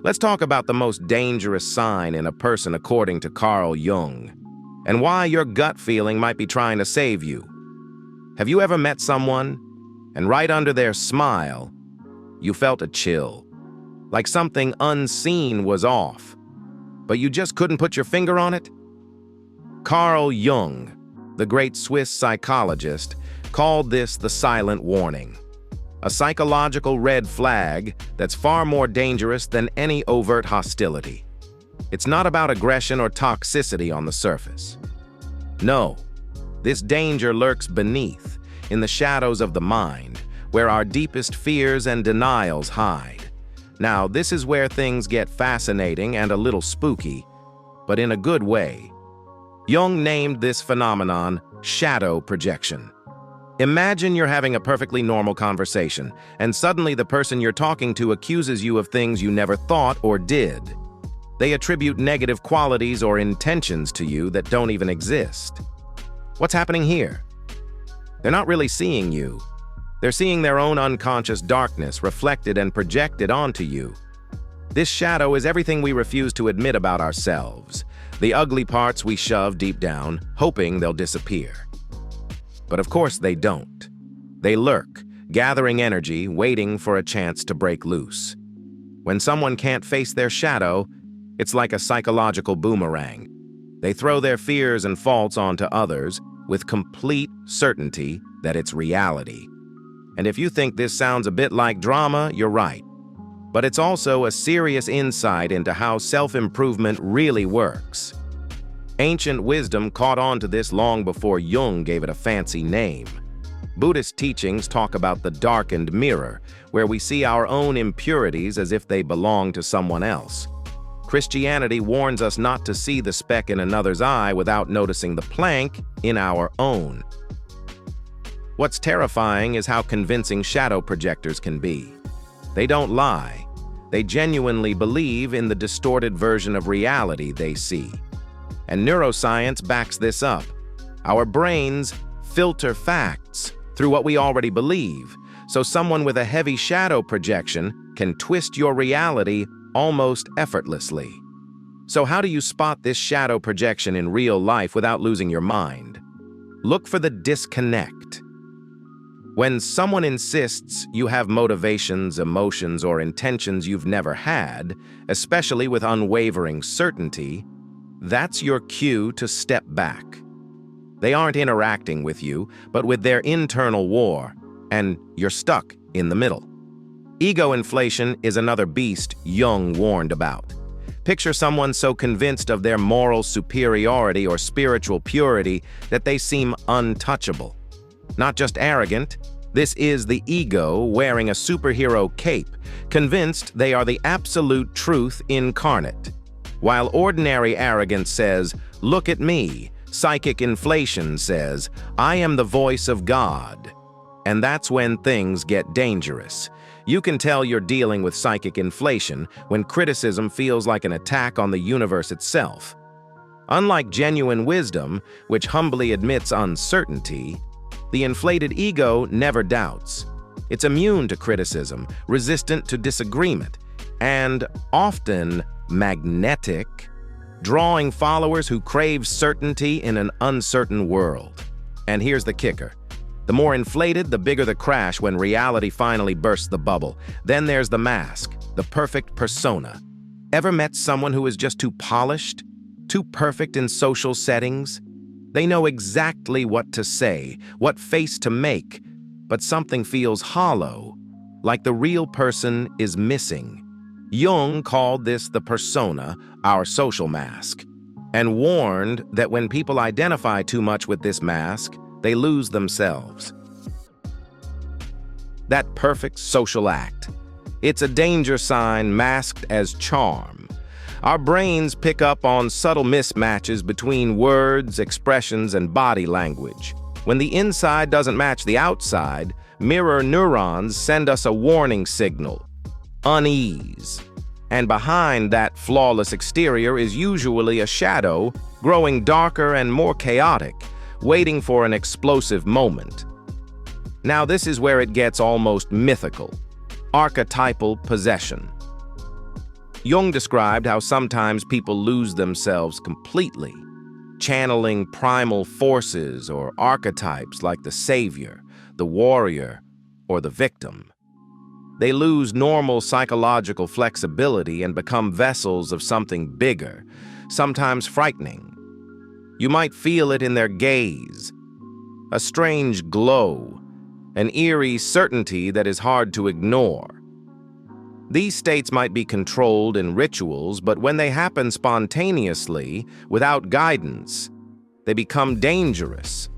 Let's talk about the most dangerous sign in a person according to Carl Jung, and why your gut feeling might be trying to save you. Have you ever met someone, and right under their smile, you felt a chill, like something unseen was off, but you just couldn't put your finger on it? Carl Jung, the great Swiss psychologist, called this the silent warning, a psychological red flag that's far more dangerous than any overt hostility. It's not about aggression or toxicity on the surface. No, this danger lurks beneath, in the shadows of the mind, where our deepest fears and denials hide. Now, this is where things get fascinating and a little spooky, but in a good way. Jung named this phenomenon shadow projection. Imagine you're having a perfectly normal conversation, and suddenly the person you're talking to accuses you of things you never thought or did. They attribute negative qualities or intentions to you that don't even exist. What's happening here? They're not really seeing you. They're seeing their own unconscious darkness reflected and projected onto you. This shadow is everything we refuse to admit about ourselves, the ugly parts we shove deep down, hoping they'll disappear. But of course they don't. They lurk, gathering energy, waiting for a chance to break loose. When someone can't face their shadow, it's like a psychological boomerang. They throw their fears and faults onto others with complete certainty that it's reality. And if you think this sounds a bit like drama, you're right. But it's also a serious insight into how self-improvement really works. Ancient wisdom caught on to this long before Jung gave it a fancy name. Buddhist teachings talk about the darkened mirror, where we see our own impurities as if they belong to someone else. Christianity warns us not to see the speck in another's eye without noticing the plank in our own. What's terrifying is how convincing shadow projectors can be. They don't lie. They genuinely believe in the distorted version of reality they see. And neuroscience backs this up. Our brains filter facts through what we already believe, so someone with a heavy shadow projection can twist your reality almost effortlessly. So how do you spot this shadow projection in real life without losing your mind? Look for the disconnect. When someone insists you have motivations, emotions, or intentions you've never had, especially with unwavering certainty, that's your cue to step back. They aren't interacting with you, but with their internal war, and you're stuck in the middle. Ego inflation is another beast Jung warned about. Picture someone so convinced of their moral superiority or spiritual purity that they seem untouchable. Not just arrogant, this is the ego wearing a superhero cape, convinced they are the absolute truth incarnate. While ordinary arrogance says, "Look at me," psychic inflation says, "I am the voice of God." And that's when things get dangerous. You can tell you're dealing with psychic inflation when criticism feels like an attack on the universe itself. Unlike genuine wisdom, which humbly admits uncertainty, the inflated ego never doubts. It's immune to criticism, resistant to disagreement, and often magnetic, drawing followers who crave certainty in an uncertain world. And here's the kicker. The more inflated, the bigger the crash when reality finally bursts the bubble. Then there's the mask, the perfect persona. Ever met someone who is just too polished, too perfect in social settings? They know exactly what to say, what face to make, but something feels hollow, like the real person is missing. Jung called this the persona, our social mask, and warned that when people identify too much with this mask, they lose themselves. That perfect social act. It's a danger sign masked as charm. Our brains pick up on subtle mismatches between words, expressions, and body language. When the inside doesn't match the outside, mirror neurons send us a warning signal: unease. And behind that flawless exterior is usually a shadow, growing darker and more chaotic, waiting for an explosive moment. Now this is where it gets almost mythical. Archetypal possession. Jung described how sometimes people lose themselves completely, channeling primal forces or archetypes like the savior, the warrior, or the victim. They lose normal psychological flexibility and become vessels of something bigger, sometimes frightening. You might feel it in their gaze, a strange glow, an eerie certainty that is hard to ignore. These states might be controlled in rituals, but when they happen spontaneously, without guidance, they become dangerous.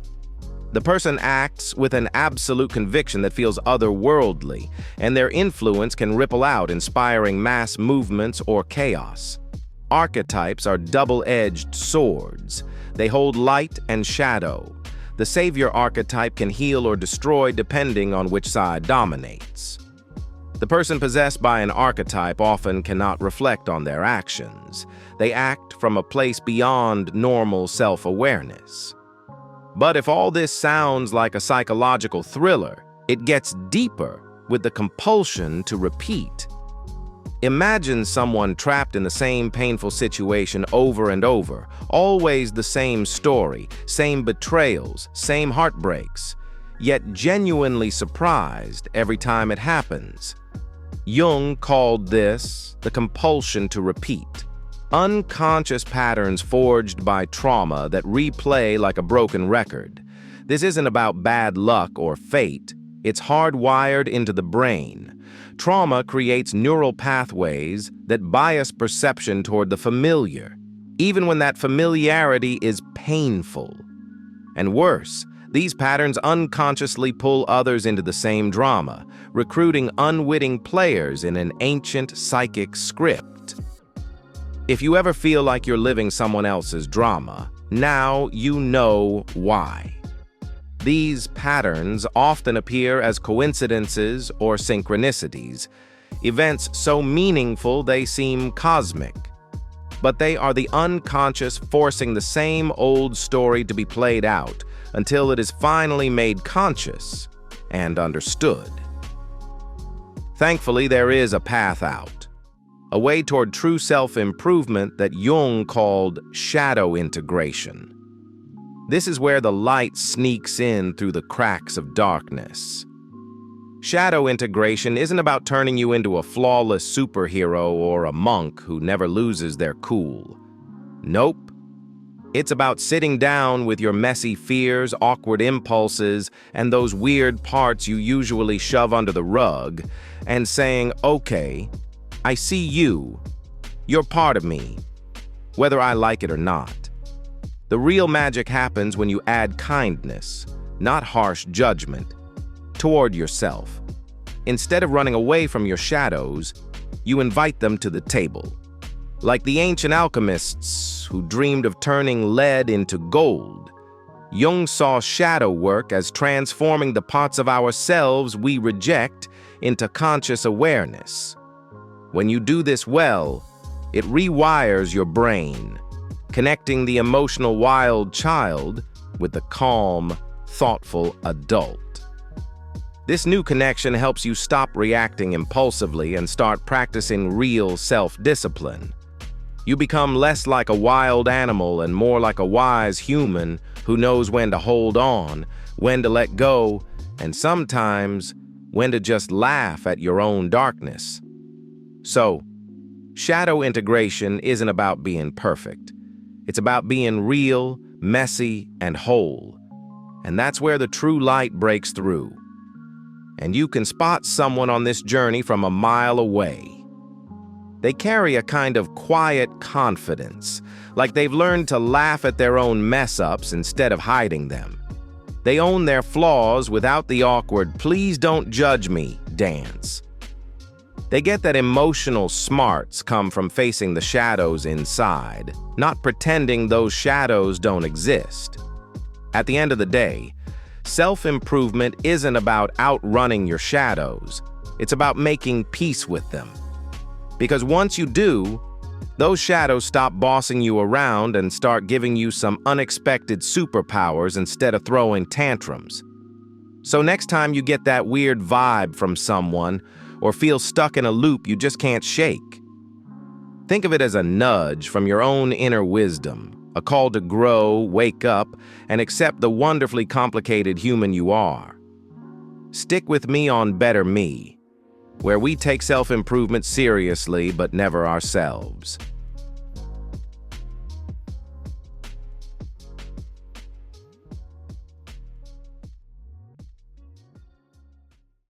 The person acts with an absolute conviction that feels otherworldly, and their influence can ripple out, inspiring mass movements or chaos. Archetypes are double-edged swords. They hold light and shadow. The savior archetype can heal or destroy depending on which side dominates. The person possessed by an archetype often cannot reflect on their actions. They act from a place beyond normal self-awareness. But if all this sounds like a psychological thriller, it gets deeper with the compulsion to repeat. Imagine someone trapped in the same painful situation over and over, always the same story, same betrayals, same heartbreaks, yet genuinely surprised every time it happens. Jung called this the compulsion to repeat. Unconscious patterns forged by trauma that replay like a broken record. This isn't about bad luck or fate. It's hardwired into the brain. Trauma creates neural pathways that bias perception toward the familiar, even when that familiarity is painful. And worse, these patterns unconsciously pull others into the same drama, recruiting unwitting players in an ancient psychic script. If you ever feel like you're living someone else's drama, now you know why. These patterns often appear as coincidences or synchronicities, events so meaningful they seem cosmic. But they are the unconscious forcing the same old story to be played out until it is finally made conscious and understood. Thankfully, there is a path out, a way toward true self-improvement that Jung called shadow integration. This is where the light sneaks in through the cracks of darkness. Shadow integration isn't about turning you into a flawless superhero or a monk who never loses their cool. Nope. It's about sitting down with your messy fears, awkward impulses, and those weird parts you usually shove under the rug, and saying, okay, I see you. You're part of me, whether I like it or not. The real magic happens when you add kindness, not harsh judgment, toward yourself. Instead of running away from your shadows, you invite them to the table. Like the ancient alchemists who dreamed of turning lead into gold, Jung saw shadow work as transforming the parts of ourselves we reject into conscious awareness. When you do this well, it rewires your brain, connecting the emotional wild child with the calm, thoughtful adult. This new connection helps you stop reacting impulsively and start practicing real self-discipline. You become less like a wild animal and more like a wise human who knows when to hold on, when to let go, and sometimes when to just laugh at your own darkness. So, shadow integration isn't about being perfect. It's about being real, messy, and whole. And that's where the true light breaks through. And you can spot someone on this journey from a mile away. They carry a kind of quiet confidence, like they've learned to laugh at their own mess-ups instead of hiding them. They own their flaws without the awkward, please don't judge me dance. They get that emotional smarts come from facing the shadows inside, not pretending those shadows don't exist. At the end of the day, self-improvement isn't about outrunning your shadows. It's about making peace with them. Because once you do, those shadows stop bossing you around and start giving you some unexpected superpowers instead of throwing tantrums. So next time you get that weird vibe from someone or feel stuck in a loop you just can't shake, Think of it as a nudge from your own inner wisdom, a call to grow, wake up, and accept the wonderfully complicated human you are. Stick with me on BetterMe, where we take self-improvement seriously but never ourselves.